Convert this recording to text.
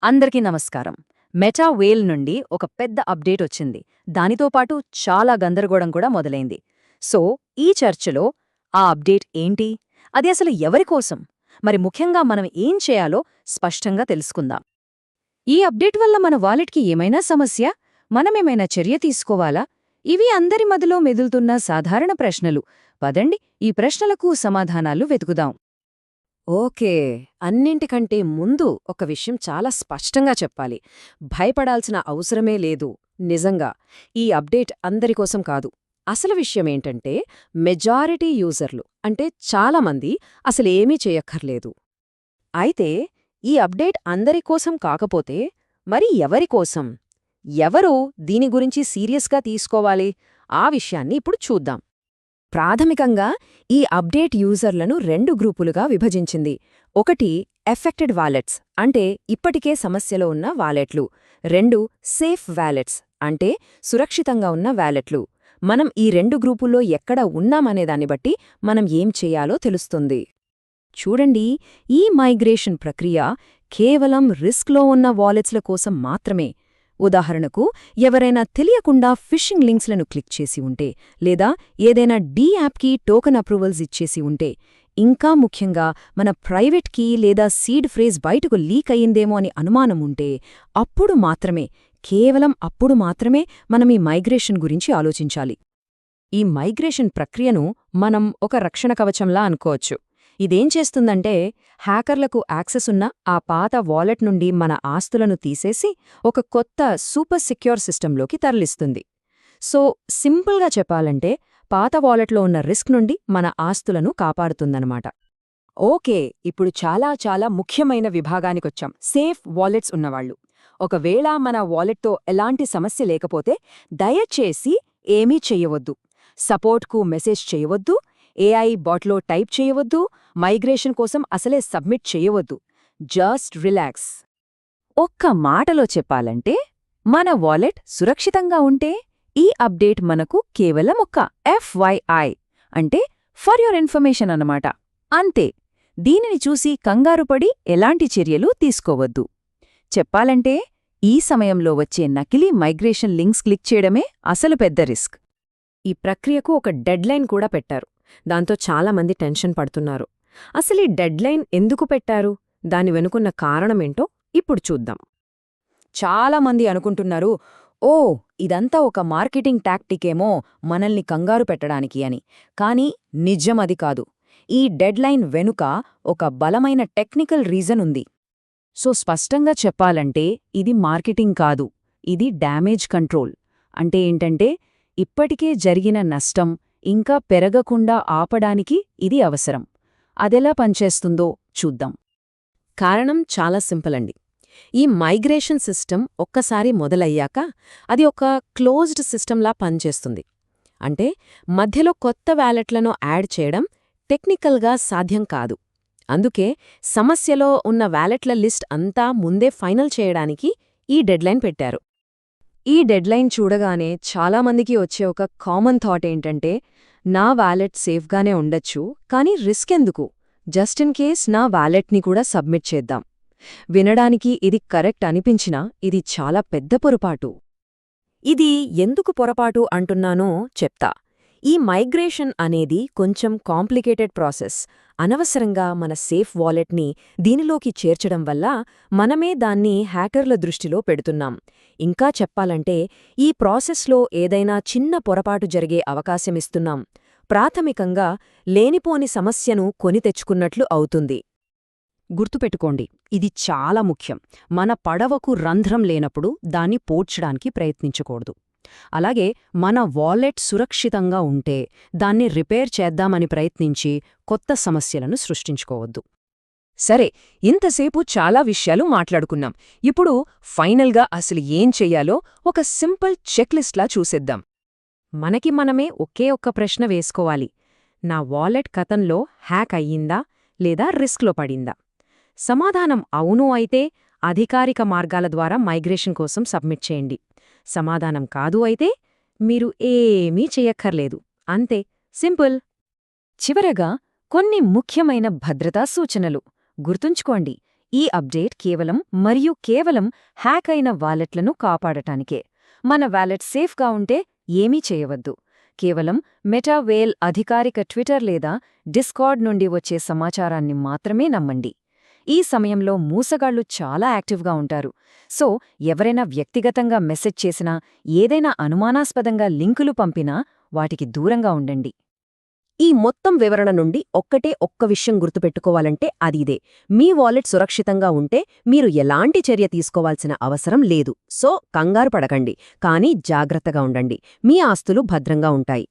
అందరికీ నమస్కారం. మెటా వేల్ నుండి ఒక పెద్ద అప్డేట్ వచ్చింది. దానితో పాటు చాలా గందరగోళం కూడా మొదలైంది. సో, ఈ చర్చలో ఆ అప్డేట్ ఏంటి? అది అసలు ఎవరి కోసం? మరి ముఖ్యంగా మనం ఏం చేయాలో స్పష్టంగా తెలుసుకుందాం. ఈ అప్డేట్ వల్ల మన వాలెట్కి ఏమైనా సమస్య? మనమేమైనా చర్య తీసుకోవాలా? ఇవి అందరి మదిలో మెదులుతున్న సాధారణ ప్రశ్నలు. పదండి, ఈ ప్రశ్నలకు సమాధానాలు వెతుకుదాం. ఓకే. అన్నింటికంటే ముందు ఒక విషయం చాలా స్పష్టంగా చెప్పాలి. భయపడాల్సిన అవసరమే లేదు. నిజంగా. ఈ అప్డేట్ అందరికోసం కాదు. అసలు విషయమేంటంటే, మెజారిటీ యూజర్లు అంటే చాలామంది అసలేమీ చేయక్కర్లేదు. అయితే ఈ అప్డేట్ అందరికోసం కాకపోతే మరి ఎవరికోసం? ఎవరు దీని గురించి సీరియస్గా తీసుకోవాలి? ఆ విషయాన్ని ఇప్పుడు చూద్దాం. ప్రాథమికంగా ఈ అప్డేట్ యూజర్లను రెండు గ్రూపులుగా విభజించింది. ఒకటి ఎఫెక్టెడ్ వాలెట్స్ అంటే ఇప్పటికే సమస్యలో ఉన్న వాలెట్లు. రెండు సేఫ్ వాలెట్స్ అంటే సురక్షితంగా ఉన్న వాలెట్లు. మనం ఈ రెండు గ్రూపుల్లో ఎక్కడ ఉన్నామనేదాన్ని బట్టి మనం ఏం చెయ్యాలో తెలుస్తుంది. చూడండి, ఈ మైగ్రేషన్ ప్రక్రియ కేవలం రిస్క్లో ఉన్న వాలెట్స్ల కోసం మాత్రమే. ఉదాహరణకు, ఎవరైనా తెలియకుండా ఫిషింగ్ లింక్స్లను క్లిక్ చేసి ఉంటే, లేదా ఏదైనా యాప్కి టోకెన్ అప్రూవల్స్ ఇచ్చేసి ఉంటే, ఇంకా ముఖ్యంగా మన ప్రైవేట్ కీ లేదా సీడ్ ఫ్రేజ్ బయటకు లీక్ అయ్యిందేమో అని అనుమానం ఉంటే, అప్పుడు మాత్రమే, కేవలం అప్పుడు మాత్రమే మనం ఈ మైగ్రేషన్ గురించి ఆలోచించాలి. ఈ మైగ్రేషన్ ప్రక్రియను మనం ఒక రక్షణ కవచంలా అనుకోవచ్చు. ఇదేం చేస్తుందంటే, హ్యాకర్లకు యాక్సెస్ ఉన్న ఆ పాత వాలెట్ నుండి మన ఆస్తులను తీసేసి ఒక కొత్త సూపర్ సెక్యూర్ సిస్టంలోకి తరలిస్తుంది. సో, సింపుల్గా చెప్పాలంటే, పాత వాలెట్లో ఉన్న రిస్క్ నుండి మన ఆస్తులను కాపాడుతుందన్నమాట. ఓకే, ఇప్పుడు చాలా చాలా ముఖ్యమైన విభాగానికొచ్చాం. సేఫ్ వాలెట్స్ ఉన్నవాళ్లు. ఒకవేళ మన వాలెట్తో ఎలాంటి సమస్య లేకపోతే దయచేసి ఏమీ చెయ్యవద్దు. సపోర్ట్కు మెసేజ్ చేయవద్దు, ఏఐ బాట్లో టైప్ చేయవద్దు, మైగ్రేషన్ కోసం అసలే సబ్మిట్ చేయవద్దు. Just relax. ఒక్క మాటలో చెప్పాలంటే, మన వాలెట్ సురక్షితంగా ఉంటే ఈ అప్డేట్ మనకు కేవలం ఒక FYI అంటే ఫర్ యువర్ ఇన్ఫర్మేషన్ అన్నమాట. అంతే. దీనిని చూసి కంగారుపడి ఎలాంటి చర్యలు తీసుకోవద్దు. చెప్పాలంటే, ఈ సమయంలో వచ్చే నకిలీ మైగ్రేషన్ లింక్స్ క్లిక్ చేయడమే అసలు పెద్ద రిస్క్. ఈ ప్రక్రియకు ఒక డెడ్లైన్ కూడా పెట్టారు. దాంతో చాలామంది టెన్షన్ పడుతున్నారు. అసలీ డెడ్లైన్ ఎందుకు పెట్టారు? దాని వెనుకున్న కారణమేంటో ఇప్పుడు చూద్దాం. చాలామంది అనుకుంటున్నారు, ఓ, ఇదంతా ఒక మార్కెటింగ్ టాక్టికేమో మనల్ని కంగారు పెట్టడానికి అని. కానీ నిజమది కాదు. ఈ డెడ్లైన్ వెనుక ఒక బలమైన టెక్నికల్ రీజన్ ఉంది. సో, స్పష్టంగా చెప్పాలంటే ఇది మార్కెటింగ్ కాదు, ఇది డ్యామేజ్ కంట్రోల్. అంటే ఏంటంటే, ఇప్పటికే జరిగిన నష్టం ఇంకా పెరగకుండా ఆపడానికి ఇది అవసరం. అదెలా పనిచేస్తుందో చూద్దాం. కారణం చాలా సింపుల్ అండి. ఈ మైగ్రేషన్ సిస్టమ్ ఒక్కసారి మొదలయ్యాక అది ఒక క్లోజ్డ్ సిస్టంలా పనిచేస్తుంది. అంటే మధ్యలో కొత్త వ్యాలెట్లను యాడ్ చేయడం టెక్నికల్గా సాధ్యం కాదు. అందుకే సమస్యలో ఉన్న వ్యాలెట్ల లిస్ట్ అంతా ముందే ఫైనల్ చేయడానికి ఈ డెడ్లైన్ పెట్టారు. ఈ డెడ్లైన్ చూడగానే చాలామందికి వచ్చే ఒక కామన్ థాట్ ఏంటంటే, నా వాలెట్ సేఫ్గానే ఉండొచ్చు, కానీ రిస్క్ ఎందుకు? జస్ట్ ఇన్ కేస్ నా వాలెట్ని కూడా సబ్మిట్ చేద్దాం. వినడానికి ఇది కరెక్ట్ అనిపించినా ఇది చాలా పెద్ద పొరపాటు. ఇది ఎందుకు పొరపాటు అంటున్నానో చెప్తా. ఈ మైగ్రేషన్ అనేది కొంచెం కాంప్లికేటెడ్ ప్రాసెస్. అనవసరంగా మన సేఫ్ వాలెట్ని దీనిలోకి చేర్చడం వల్ల మనమే దాన్ని హ్యాకర్ల దృష్టిలో పెడుతున్నాం. ఇంకా చెప్పాలంటే, ఈ ప్రాసెస్లో ఏదైనా చిన్న పొరపాటు జరిగే అవకాశమిస్తున్నాం. ప్రాథమికంగా లేనిపోని సమస్యను కొని తెచ్చుకున్నట్లు అవుతుంది. గుర్తుపెట్టుకోండి, ఇది చాలా ముఖ్యం. మన పడవకు రంధ్రం లేనప్పుడు దాన్ని పోడ్చడానికి ప్రయత్నించకూడదు. అలాగే మన వాలెట్ సురక్షితంగా ఉంటే దాన్ని రిపేర్ చేద్దామని ప్రయత్నించి కొత్త సమస్యలను సృష్టించుకోవద్దు. సరే, ఇంతసేపు చాలా విషయాలు మాట్లాడుకున్నాం. ఇప్పుడు ఫైనల్గా అసలు ఏం చెయ్యాలో ఒక సింపుల్ చెక్లిస్ట్లా చూసేద్దాం. మనకి మనమే ఒకే ఒక్క ప్రశ్న వేసుకోవాలి. నా వాలెట్ కథంలో హ్యాక్ అయ్యిందా లేదా రిస్క్లో పడిందా? సమాధానం అవును అయితే అధికారిక మార్గాల ద్వారా మైగ్రేషన్ కోసం సబ్మిట్ చేయండి. సమాధానం కాదు అయితే మీరు ఏమీ చెయ్యక్కర్లేదు. అంతే, సింపుల్. చివరగా కొన్ని ముఖ్యమైన భద్రతా సూచనలు గుర్తుంచుకోండి. ఈ అప్డేట్ కేవలం హ్యాక్ అయిన వాలెట్లను కాపాడటానికే. మన వాలెట్ సేఫ్గా ఉంటే ఏమీ చేయవద్దు. కేవలం మెటా వేల్ అధికారిక ట్విట్టర్ లేదా డిస్కార్డ్ నుండి వచ్చే సమాచారాన్ని మాత్రమే నమ్మండి. ఈ సమయంలో మూసగాళ్లు చాలా యాక్టివ్గా ఉంటారు. సో ఎవరైనా వ్యక్తిగతంగా మెసేజ్ చేసినా, ఏదైనా అనుమానాస్పదంగా లింకులు పంపినా వాటికి దూరంగా ఉండండి. ఈ మొత్తం వివరణ నుండి ఒక్క విషయం గుర్తుపెట్టుకోవాలంటే అది ఇదే: మీ వాలెట్ సురక్షితంగా ఉంటే మీరు ఎలాంటి చర్య తీసుకోవాల్సిన అవసరం లేదు. సో కంగారు పడకండి, కానీ జాగ్రత్తగా ఉండండి. మీ ఆస్తులు భద్రంగా ఉంటాయి.